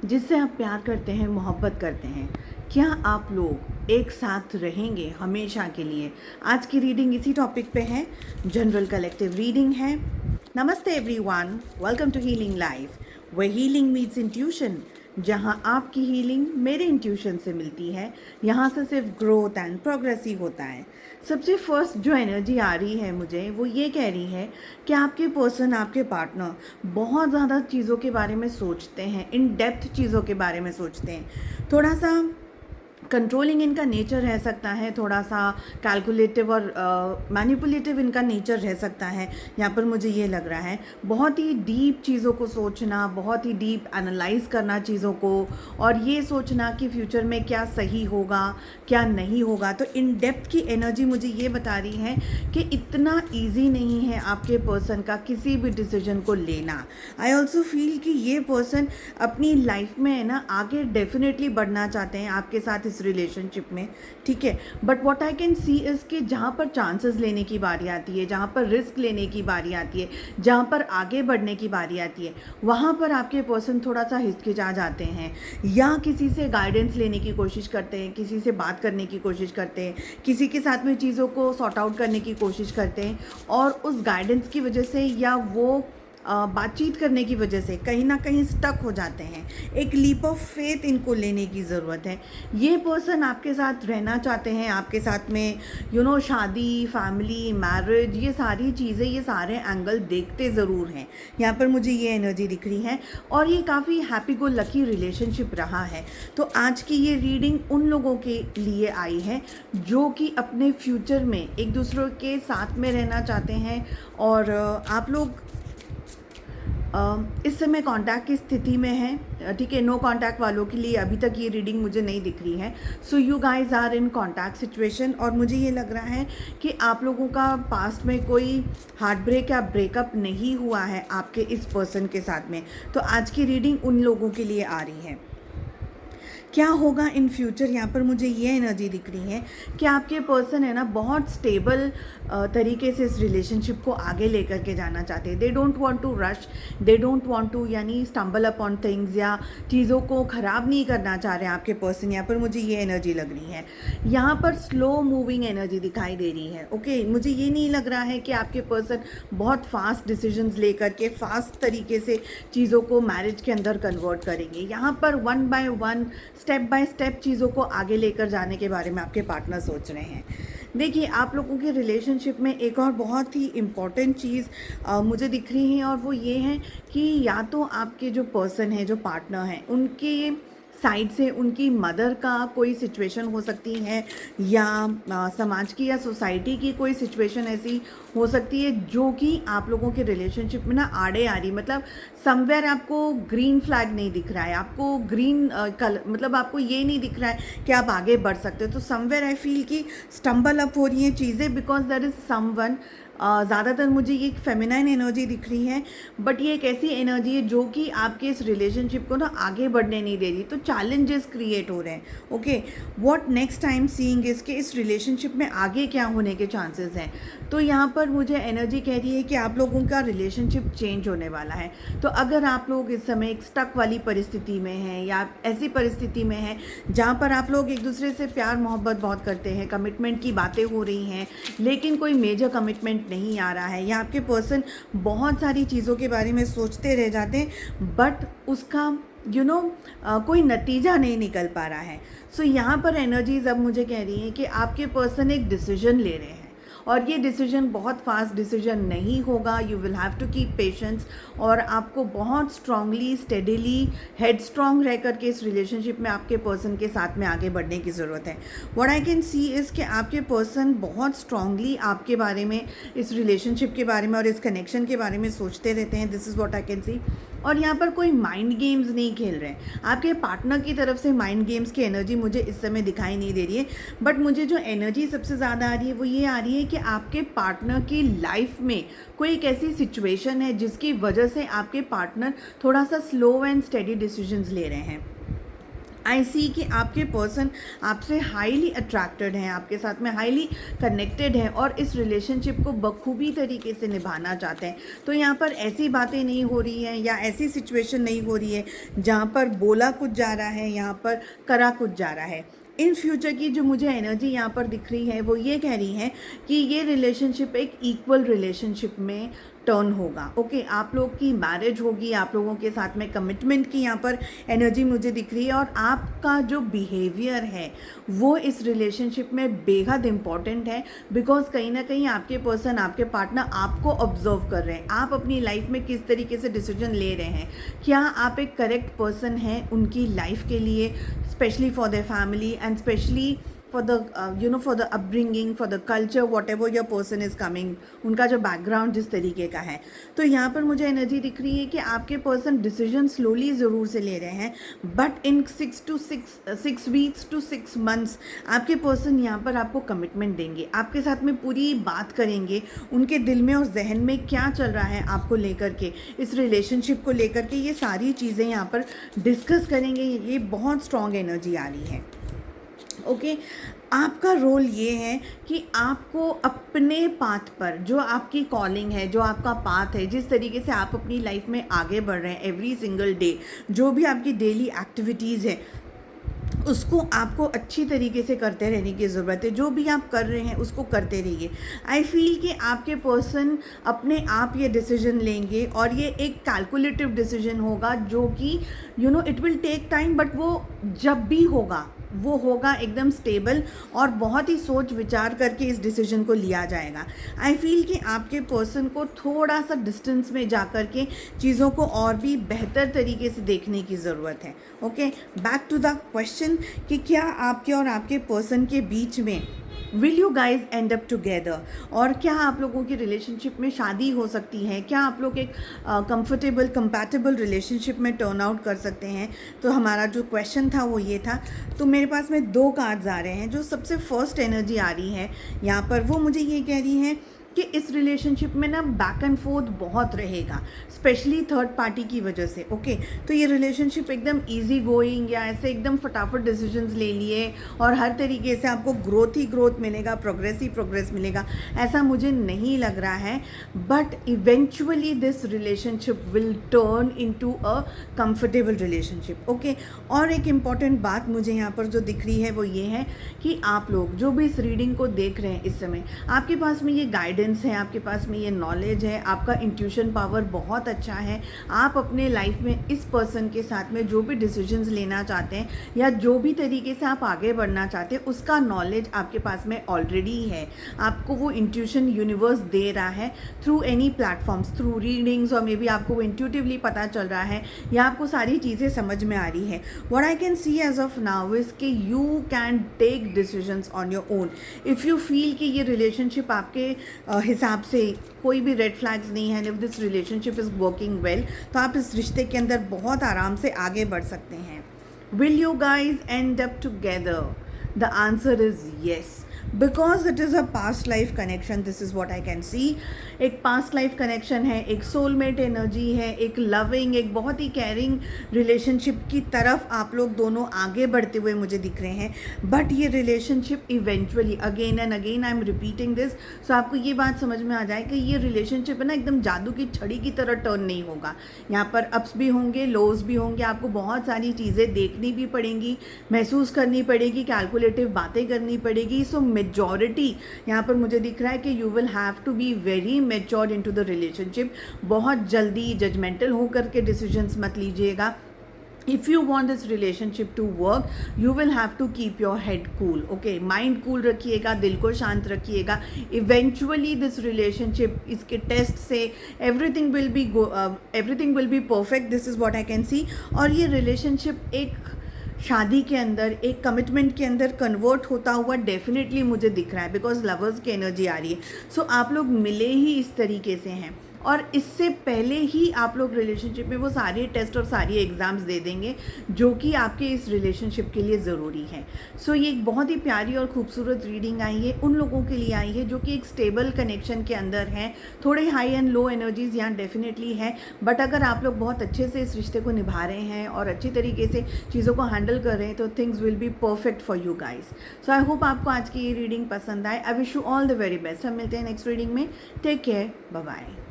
जिससे आप प्यार करते हैं, मोहब्बत करते हैं, क्या आप लोग एक साथ रहेंगे हमेशा के लिए? आज की रीडिंग इसी टॉपिक पे है, जनरल कलेक्टिव रीडिंग है। नमस्ते everyone, welcome to healing life, where healing meets intuition. जहाँ आपकी हीलिंग मेरे इंट्यूशन से मिलती है, यहाँ से सिर्फ ग्रोथ एंड प्रोग्रेस ही होता है। सबसे फर्स्ट जो एनर्जी आ रही है मुझे, वो ये कह रही है कि आपके पर्सन, आपके पार्टनर बहुत ज़्यादा चीज़ों के बारे में सोचते हैं, इन डेप्थ चीज़ों के बारे में सोचते हैं। थोड़ा सा कंट्रोलिंग इनका नेचर रह सकता है, थोड़ा सा कैलकुलेटिव और मैनिपुलेटिव इनका नेचर रह सकता है। यहाँ पर मुझे ये लग रहा है बहुत ही डीप चीज़ों को सोचना, बहुत ही डीप एनालाइज करना चीज़ों को, और ये सोचना कि फ्यूचर में क्या सही होगा क्या नहीं होगा। तो इन डेप्थ की एनर्जी मुझे ये बता रही है कि इतना ईजी नहीं है आपके पर्सन का किसी भी डिसीजन को लेना। आई ऑल्सो फील कि ये पर्सन अपनी लाइफ में है ना आगे डेफिनेटली बढ़ना चाहते हैं आपके साथ इस रिलेशनशिप में, ठीक है। But what I can C is कि जहाँ पर चांसेस लेने की बारी आती है, जहाँ पर रिस्क लेने की बारी आती है, जहाँ पर आगे बढ़ने की बारी आती है, वहाँ पर आपके पर्सन थोड़ा सा हिचकिचा जाते हैं, या किसी से गाइडेंस लेने की कोशिश करते हैं, किसी से बात करने की कोशिश करते हैं, किसी के साथ में चीज़ों को सॉर्ट आउट करने की कोशिश करते हैं, और उस गाइडेंस की वजह से या वो बातचीत करने की वजह से कहीं ना कहीं स्टक हो जाते हैं। एक लीप ऑफ फेथ इनको लेने की ज़रूरत है। ये पर्सन आपके साथ रहना चाहते हैं, आपके साथ में शादी, फैमिली, मैरिज, ये सारी चीज़ें, ये सारे एंगल देखते ज़रूर हैं। यहाँ पर मुझे ये एनर्जी दिख रही है, और ये काफ़ी हैप्पी गो लकी रिलेशनशिप रहा है। तो आज की ये रीडिंग उन लोगों के लिए आई है जो कि अपने फ्यूचर में एक दूसरे के साथ में रहना चाहते हैं, और आप लोग इस समय कांटेक्ट की स्थिति में है, ठीक है। नो कांटेक्ट वालों के लिए अभी तक ये रीडिंग मुझे नहीं दिख रही है। So you guys are in contact situation, और मुझे ये लग रहा है कि आप लोगों का पास्ट में कोई हार्ट ब्रेक या ब्रेकअप नहीं हुआ है आपके इस पर्सन के साथ में। तो आज की रीडिंग उन लोगों के लिए आ रही है। क्या होगा इन फ्यूचर, यहाँ पर मुझे ये एनर्जी दिख रही है कि आपके पर्सन है ना बहुत स्टेबल तरीके से इस रिलेशनशिप को आगे लेकर के जाना चाहते हैं। They don't want to rush, they don't want to यानी स्टम्बल अपॉन थिंग्स, या चीज़ों को ख़राब नहीं करना चाह रहे हैं आपके पर्सन। यहाँ पर मुझे ये एनर्जी लग रही है। यहाँ पर स्लो मूविंग एनर्जी दिखाई दे रही है। ओके, मुझे ये नहीं लग रहा है कि आपके पर्सन बहुत फास्ट डिसीजंस लेकर के फास्ट तरीके से चीज़ों को मैरिज के अंदर कन्वर्ट करेंगे। यहाँ पर one by one, step by step चीज़ों को आगे लेकर जाने के बारे में आपके पार्टनर सोच रहे हैं। देखिए, आप लोगों के रिलेशनशिप में एक और बहुत ही इम्पॉर्टेंट चीज़ मुझे दिख रही है, और वो ये है कि या तो आपके जो पर्सन है, जो पार्टनर हैं, उनके साइड से उनकी मदर का कोई सिचुएशन हो सकती है, या समाज की या सोसाइटी की कोई सिचुएशन ऐसी हो सकती है जो कि आप लोगों के रिलेशनशिप में ना आड़े आ रही। मतलब समवेयर आपको ग्रीन फ्लैग नहीं दिख रहा है, आपको ग्रीन कलर, मतलब आपको ये नहीं दिख रहा है कि आप आगे बढ़ सकते हो। तो समवेयर आई फील कि स्टम्बल अप हो रही हैं चीज़ें, बिकॉज देयर इज़ समवन। ज़्यादातर मुझे ये फेमिनाइन एनर्जी दिख रही है, बट ये एक ऐसी एनर्जी है जो कि आपके इस रिलेशनशिप को ना आगे बढ़ने नहीं दे रही। तो चैलेंजेस क्रिएट हो रहे हैं। Okay, what next time seeing इसके इस रिलेशनशिप में आगे क्या होने के चांसेस हैं। तो यहाँ पर मुझे एनर्जी कह रही है कि आप लोगों का रिलेशनशिप चेंज होने वाला है। तो अगर आप लोग इस समय एक स्टक वाली परिस्थिति में हैं, या ऐसी परिस्थिति में हैं जहाँ पर आप लोग एक दूसरे से प्यार मोहब्बत बहुत करते हैं, कमिटमेंट की बातें हो रही हैं, लेकिन कोई मेजर कमिटमेंट नहीं आ रहा है, या आपके पर्सन बहुत सारी चीज़ों के बारे में सोचते रह जाते हैं, बट उसका कोई नतीजा नहीं निकल पा रहा है। सो यहाँ पर एनर्जीज अब मुझे कह रही हैं कि आपके पर्सन एक डिसीजन ले रहे हैं, और ये डिसीजन बहुत फास्ट डिसीजन नहीं होगा। You will have to keep patience, और आपको बहुत स्ट्रांगली, स्टेडिली, हेड स्ट्रांग रह करके इस रिलेशनशिप में आपके पर्सन के साथ में आगे बढ़ने की ज़रूरत है। What I can C is कि आपके पर्सन बहुत स्ट्रांगली आपके बारे में, इस रिलेशनशिप के बारे में और इस कनेक्शन के बारे में सोचते रहते हैं। This is what I can सी। और यहाँ पर कोई माइंड गेम्स नहीं खेल रहे हैं आपके पार्टनर की तरफ से। माइंड गेम्स की एनर्जी मुझे इस समय दिखाई नहीं दे रही है, बट मुझे जो एनर्जी सबसे ज़्यादा आ रही है वो ये आ रही है कि आपके पार्टनर की लाइफ में कोई एक ऐसी सिचुएशन है जिसकी वजह से आपके पार्टनर थोड़ा सा स्लो एंड स्टेडी डिसीजंस ले रहे हैं। आई सी कि आपके पर्सन आपसे हाईली अट्रैक्टेड हैं, आपके साथ में हाईली कनेक्टेड हैं और इस रिलेशनशिप को बखूबी तरीके से निभाना चाहते हैं। तो यहाँ पर ऐसी बातें नहीं हो रही हैं या ऐसी सिचुएशन नहीं हो रही है जहाँ पर बोला कुछ जा रहा है, यहाँ पर करा कुछ जा रहा है। इन फ्यूचर की जो मुझे एनर्जी यहाँ पर दिख रही है वो ये कह रही है कि ये रिलेशनशिप एक इक्वल रिलेशनशिप में टर्न होगा। ओके, आप लोग की मैरिज होगी, आप लोगों के साथ में कमिटमेंट की यहाँ पर एनर्जी मुझे दिख रही है और आपका जो बिहेवियर है वो इस रिलेशनशिप में बेहद इम्पॉर्टेंट है। बिकॉज कहीं ना कहीं आपके पर्सन, आपके पार्टनर आपको ऑब्जर्व कर रहे हैं, आप अपनी लाइफ में किस तरीके से डिसीजन ले रहे हैं, क्या आप एक करेक्ट पर्सन हैं उनकी लाइफ के लिए, specially for their family and specially for the for the upbringing, for the culture, whatever your person is coming, उनका जो बैकग्राउंड जिस तरीके का है। तो यहाँ पर मुझे एनर्जी दिख रही है कि आपके पर्सन डिसीजन स्लोली ज़रूर से ले रहे हैं, but in 6 weeks to 6 months आपके पर्सन यहाँ पर आपको कमिटमेंट देंगे, आपके साथ में पूरी बात करेंगे, उनके दिल में और जहन में क्या चल रहा है आपको लेकर के, इस रिलेशनशिप को लेकर के, ये सारी चीज़ें यहाँ पर डिस्कस करेंगे। ये बहुत स्ट्रॉन्ग एनर्जी आ रही है। ओके, आपका रोल ये है कि आपको अपने पाथ पर, जो आपकी कॉलिंग है, जो आपका पाथ है, जिस तरीके से आप अपनी लाइफ में आगे बढ़ रहे हैं एवरी सिंगल डे, जो भी आपकी डेली एक्टिविटीज़ है उसको आपको अच्छी तरीके से करते रहने की ज़रूरत है। जो भी आप कर रहे हैं उसको करते रहिए। आई फील कि आपके पर्सन अपने आप ये डिसीजन लेंगे और ये एक कैलकुलेटिव डिसीजन होगा जो कि it will take time, but वो जब भी होगा वो होगा एकदम स्टेबल और बहुत ही सोच विचार करके इस डिसीजन को लिया जाएगा। आई फील कि आपके पर्सन को थोड़ा सा डिस्टेंस में जा कर के चीज़ों को और भी बेहतर तरीके से देखने की ज़रूरत है। Okay, back to the question कि क्या आपके और आपके पर्सन के बीच में will you guys end up together, और क्या आप लोगों की रिलेशनशिप में शादी हो सकती है, क्या आप लोग एक कंफर्टेबल कंपैटिबल रिलेशनशिप में टर्न आउट कर सकते हैं। तो हमारा जो क्वेश्चन था वो ये था। तो मेरे पास में 2 कार्ड्स आ रहे हैं। जो सबसे फर्स्ट एनर्जी आ रही है यहाँ पर वो मुझे ये कह रही है कि इस रिलेशनशिप में ना बैक एंड फोर्थ बहुत रहेगा, स्पेशली थर्ड पार्टी की वजह से। ओके, तो ये रिलेशनशिप एकदम इजी गोइंग या ऐसे एकदम फटाफट डिसीजंस ले लिए और हर तरीके से आपको ग्रोथ ही ग्रोथ मिलेगा, प्रोग्रेस ही प्रोग्रेस मिलेगा, ऐसा मुझे नहीं लग रहा है। But eventually this relationship will turn into a comfortable relationship. Okay, और एक इम्पॉर्टेंट बात मुझे यहाँ पर जो दिख रही है वो ये है कि आप लोग जो भी इस रीडिंग को देख रहे हैं इस समय, आपके पास में ये गाइडेंस है, आपके पास में ये नॉलेज है, आपका इंट्यूशन पावर बहुत अच्छा है। आप अपने लाइफ में इस पर्सन के साथ में जो भी डिसीजंस लेना चाहते हैं या जो भी तरीके से आप आगे बढ़ना चाहते हैं उसका नॉलेज आपके पास में ऑलरेडी है। आपको वो इंट्यूशन यूनिवर्स दे रहा है through any platforms, through readings, और मे बी आपको वो इंट्यूटिवली पता चल रहा है या आपको सारी चीज़ें समझ में आ रही है। What I can see as of now is कि you can take decisions on your own. If you feel कि ये रिलेशनशिप आपके हिसाब से कोई भी रेड फ्लैग्स नहीं है, if this relationship is working well, तो आप इस रिश्ते के अंदर बहुत आराम से आगे बढ़ सकते हैं। Will you guys end up together? The answer is yes, because it is a past life connection. This is what I can सी। एक पास्ट लाइफ कनेक्शन है, एक सोलमेट एनर्जी है, एक लविंग, एक बहुत ही केयरिंग रिलेशनशिप की तरफ आप लोग दोनों आगे बढ़ते हुए मुझे दिख रहे हैं। बट ये relationship eventually, again and again I am repeating this, so आपको ये बात समझ में आ जाए कि ये रिलेशनशिप है ना एकदम जादू की छड़ी की तरह टर्न नहीं होगा। यहाँ पर अप्स भी होंगे, लोज भी होंगे, आपको बहुत सारी चीज़ें देखनी भी पड़ेंगी, महसूस करनी पड़ेगी, कैलकुलेटिव बातें करनी पड़ेगी। सो मेजॉरिटी यहाँ पर मुझे दिख रहा है कि you will have to be very matured into the relationship. बहुत जल्दी जजमेंटल होकर के डिसीजंस मत लीजिएगा। If you want this relationship to work, you will have to keep your head cool. Okay, mind cool रखिएगा, दिल को शांत रखिएगा। Eventually this relationship, इसके टेस्ट से everything will be perfect. This is what I can see. और ये relationship एक शादी के अंदर, एक कमिटमेंट के अंदर कन्वर्ट होता हुआ डेफिनेटली मुझे दिख रहा है, बिकॉज लवर्स की एनर्जी आ रही है। सो आप लोग मिले ही इस तरीके से हैं, और इससे पहले ही आप लोग रिलेशनशिप में वो सारे टेस्ट और सारी एग्ज़ाम्स दे देंगे जो कि आपके इस रिलेशनशिप के लिए ज़रूरी है। सो ये एक बहुत ही प्यारी और खूबसूरत रीडिंग आई है उन लोगों के लिए आई है जो कि एक स्टेबल कनेक्शन के अंदर हैं। थोड़े हाई एंड लो एनर्जीज़ यहाँ डेफिनेटली है, बट अगर आप लोग बहुत अच्छे से इस रिश्ते को निभा रहे हैं और अच्छी तरीके से चीज़ों को हैंडल कर रहे हैं तो things will be perfect for you guys. So I hope आपको आज की ये रीडिंग पसंद आए। I wish you all the very best. हम मिलते हैं नेक्स्ट रीडिंग में। Take care, bye bye.